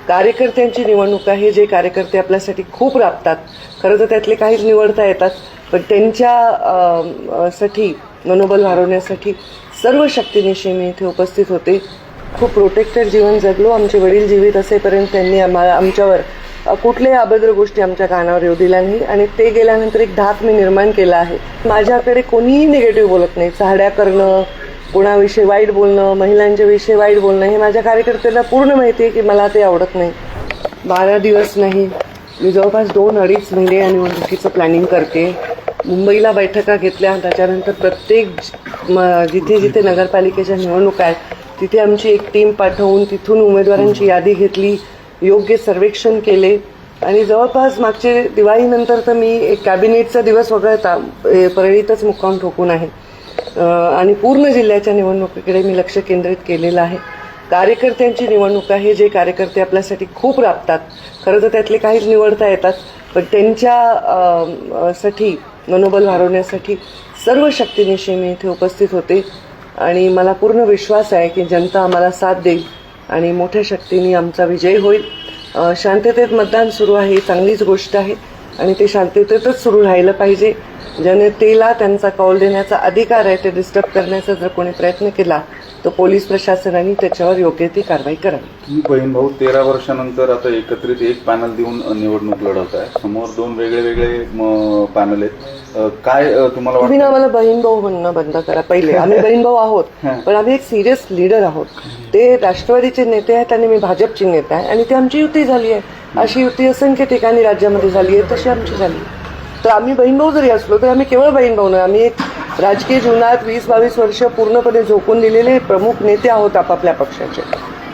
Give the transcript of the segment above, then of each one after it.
कार्यकर्त्यांची निवडणूक आहे. जे कार्यकर्ते आपल्यासाठी खूप राबतात, खरं तर त्यातले काहीच निवडता येतात, पण त्यांच्या साठी मनोबल वाढवण्यासाठी सर्व शक्तीनिशी मी इथे उपस्थित होते. खूप प्रोटेक्टेड जीवन जगलो. आमचे वडील जीवित असेपर्यंत त्यांनी आमच्यावर कुठल्याही अभद्र गोष्टी आमच्या कानावर येऊ दिल्या नाही आणि ते गेल्यानंतर एक धाक मी निर्माण केला आहे. माझ्याकडे कोणीही निगेटिव्ह बोलत नाही. चहाड्या करणं, कोणाविषयी वाईट बोलणं, महिलांच्या विषयी वाईट बोलणं हे माझ्या कार्यकर्त्यांना पूर्ण माहिती आहे की मला ते आवडत नाही. 12 दिवस नाही, मी जवळपास 2-2.5 महिने या निवडणुकीचं प्लॅनिंग करते. मुंबईला बैठका घेतल्या, त्याच्यानंतर प्रत्येक जिथे जिथे नगरपालिकेच्या निवडणुका आहेत तिथे आमची एक टीम पाठवून तिथून उमेदवारांची यादी घेतली, योग्य सर्वेक्षण केले आणि जवळपास मागचे दिवाळीनंतर तर मी एक कॅबिनेटचा दिवस वगळता परळीतच मुक्काम ठोकून आहे आणि पूर्ण जिल्ह्याच्या निवडणुकीकडे मी लक्ष केंद्रित केलेलं आहे. कार्यकर्त्यांची निवडणूक आहे. जे कार्यकर्ते आपल्यासाठी खूप राबतात, खरं तर त्यातले काहीच निवडता येतात, पण त्यांच्या साठी मनोबल वाढवण्यासाठी सर्व शक्तीनिशी मी इथे उपस्थित होते आणि मला पूर्ण विश्वास आहे की जनता आम्हाला साथ देईल आणि मोठ्या शक्तीने आमचा विजय होईल. शांततेत मतदान सुरू आहे ही चांगलीच गोष्ट आहे आणि ते शांततेतच सुरू राहिलं पाहिजे. जनतेला त्यांचा कौल देण्याचा अधिकार आहे. ते डिस्टर्ब करण्याचा जर कोणी प्रयत्न केला तर पोलीस प्रशासनाने त्याच्यावर योग्य ती कारवाई करावी. तुम्ही बहीण भाऊ 13 वर्षानंतर आता एकत्रित एक पॅनल देऊन निवडणूक लढवत आहे. समोर 2 वेगळे पॅनल आहेत. काय तुम्हाला तुम्ही ना मला बहीण भाऊ म्हणणं बंद करा. पहिले आम्ही बहीण भाऊ आहोत, पण आम्ही एक सिरियस लीडर आहोत. ते राष्ट्रवादीचे नेते आहेत आणि मी भाजपची नेता आहे आणि ती आमची युती झाली आहे. अशी युती असंख्य ठिकाणी राज्यामध्ये झाली आहे, तशी आमची झाली. तर आम्ही बहीण भाऊ जरी असलो तर आम्ही केवळ बहीण भाऊ नाही, आम्ही एक राजकीय जीवनात 20-22 वर्ष पूर्णपणे झोकून दिलेले प्रमुख नेते आहोत आपापल्या पक्षाचे.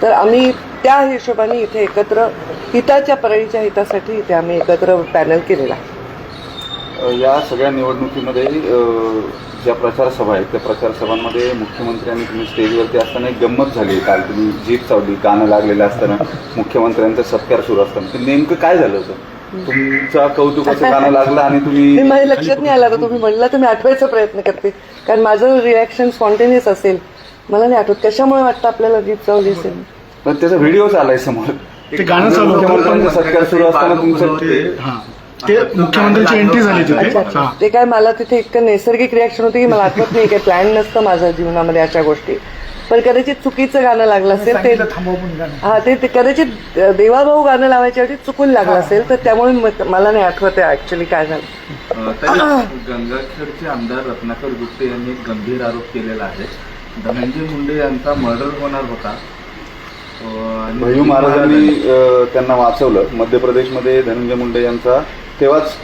तर आम्ही त्या हिशोबाने इथे एकत्र हिताच्या परळीच्या हितासाठी इथे आम्ही एकत्र पॅनल केलेला आहे. या सगळ्या निवडणुकीमध्ये ज्या प्रचार सभा आहेत त्या प्रचार सभांमध्ये मुख्यमंत्र्यांनी तुम्ही स्टेजवरती असताना एक गंमत झाली. काल तुम्ही जीप चावली, गाणं लागलेलं असताना मुख्यमंत्र्यांचा सत्कार सुरू असताना ते नेमकं काय झालं होतं? तुमचा कौतुकाचं गाणं लागलं आणि तुम्ही माझ्या लक्षात नाही आला तर तुम्ही म्हणला तर मी आठवायचा प्रयत्न करते, कारण माझं रिॲक्शन स्पॉन्टेनियस असेल. मला नाही आठवत कशामुळे वाटतं आपल्याला जीप चावली असेल. पण त्याचा व्हिडिओच आलाय समोर. ते गाणं चालू मुख्यमंत्र्यांचा सत्कार सुरू असताना तुमचं ते मुख्यमंत्र्यांची एंट्री झाली तिथे. ते काय मला तिथे इतकं नैसर्गिक रिॲक्शन होतं की मला आठवत नाही. काही प्लॅन नसतं माझ्या जीवनामध्ये अशा गोष्टी, पण कदाचित चुकीचं गाणं लागलं असेल. ते कदाचित देवाभाऊ गाणं लावायच्या वेळी चुकून लागलं असेल, तर त्यामुळे मला नाही आठवत आहे ऍक्च्युली काय झालं. गंगाखेडचे आमदार रत्नाकर गुट्टे यांनी एक गंभीर आरोप केलेला आहे. धनंजय मुंडे यांचा मर्डर होणार होता. भय्यू महाराजांनी त्यांना वाचवलं. मध्य प्रदेशमध्ये धनंजय मुंडे यांचा तेव्हाच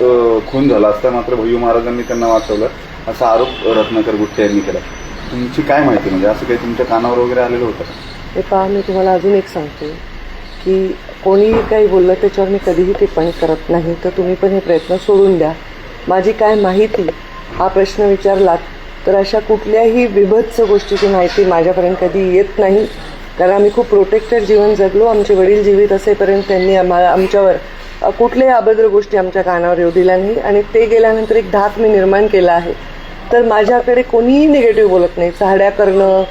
खून झाला असता, मात्र भय्यू महाराजांनी त्यांना वाचवलं असा आरोप रत्नाकर गुट्टे यांनी केला. तुमची काय माहिती, म्हणजे असं काही तुमच्या कानावर वगैरे आलेलं होतं? हे पहा, मी तुम्हाला अजून एक सांगते की कोणीही काही बोललं त्याच्यावर मी कधीही टिप्पणी करत नाही. तर तुम्ही पण हे प्रयत्न सोडून द्या. माझी काय माहिती हा प्रश्न विचारलात तर अशा कुठल्याही विभत्स गोष्टीची माहिती माझ्यापर्यंत कधी येत नाही, कारण आम्ही खूप प्रोटेक्टेड जीवन जगलो. आमचे वडील जीवित असेपर्यंत त्यांनी आमच्यावर कुठल्याही अभद्र गोष्टी आमच्या कानावर येऊ दिल्या नाही आणि ते गेल्यानंतर एक धाक मी निर्माण केला आहे. तर माझ्याकडे कोणीही निगेटिव्ह बोलत नाही. चहाड्या करणं,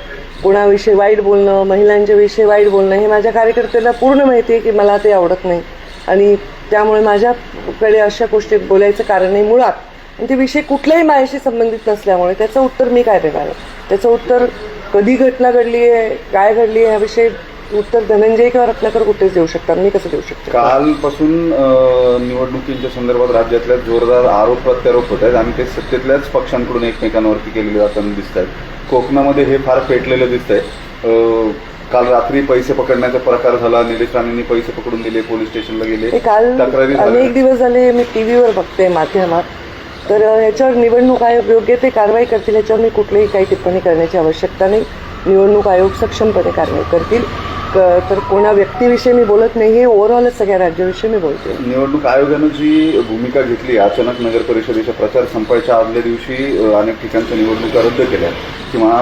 कोणाविषयी वाईट बोलणं, महिलांच्या विषयी वाईट बोलणं हे माझ्या कार्यकर्त्यांना पूर्ण माहिती आहे की मला ते आवडत नाही आणि त्यामुळे माझ्याकडे अशा गोष्टी बोलायचं कारण नाही मुळात. आणि ते विषय कुठल्याही माझ्याशी संबंधित नसल्यामुळे त्याचं उत्तर मी काय देणार? त्याचं उत्तर कधी घटना घडली आहे, काय घडली आहे याविषयी उत्तर धनंजय किंवा रत्नाकर कुठेच देऊ शकतात, मी कसं देऊ शकतो? कालपासून निवडणुकीच्या संदर्भात राज्यातल्या जोरदार आरोप प्रत्यारोप होत आहेत आणि ते सत्तेतल्याच पक्षांकडून एकमेकांवरती केलेले जाताना दिसत आहेत. कोकणामध्ये हे फार पेटलेलं दिसत आहे. काल रात्री पैसे पकडण्याचा प्रकार झाला. निलेश राणेंनी पैसे पकडून दिले, पोलीस स्टेशनला गेले. काल अनेक दिवस झाले मी टीव्हीवर बघते माध्यमात, तर ह्याच्यावर निवडणूक आयोग योग्य ते कारवाई करतील, ह्याच्यावर मी कुठलीही काही टिप्पणी करण्याची आवश्यकता नाही. निवडणूक आयोग सक्षमपणे कारवाई करतील. तर कोणा व्यक्तीविषयी मी बोलत नाही, हे ओव्हरऑलच सगळ्या राज्याविषयी मी बोलते. निवडणूक आयोगानं जी भूमिका घेतली, अचानक नगर परिषदेचा प्रचार संपायच्या आदल्या दिवशी अनेक ठिकाणच्या निवडणुका रद्द केल्या किंवा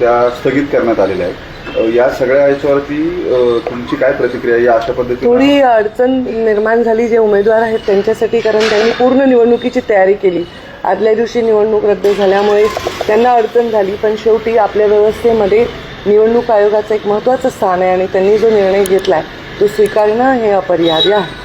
त्या स्थगित करण्यात आलेल्या आहेत. या सगळ्या याच्यावरती तुमची काय प्रतिक्रिया? या अशा पद्धतीने थोडी अडचण निर्माण झाली जे उमेदवार आहेत त्यांच्यासाठी, कारण त्यांनी पूर्ण निवडणुकीची तयारी केली. आदल्या दिवशी निवडणूक रद्द झाल्यामुळे त्यांना अडचण झाली, पण शेवटी आपल्या व्यवस्थेमध्ये निवडणूक आयोगाचं एक महत्त्वाचं स्थान आहे आणि त्यांनी जो निर्णय घेतला आहे तो स्वीकारणं हे अपरिहार्य आहे.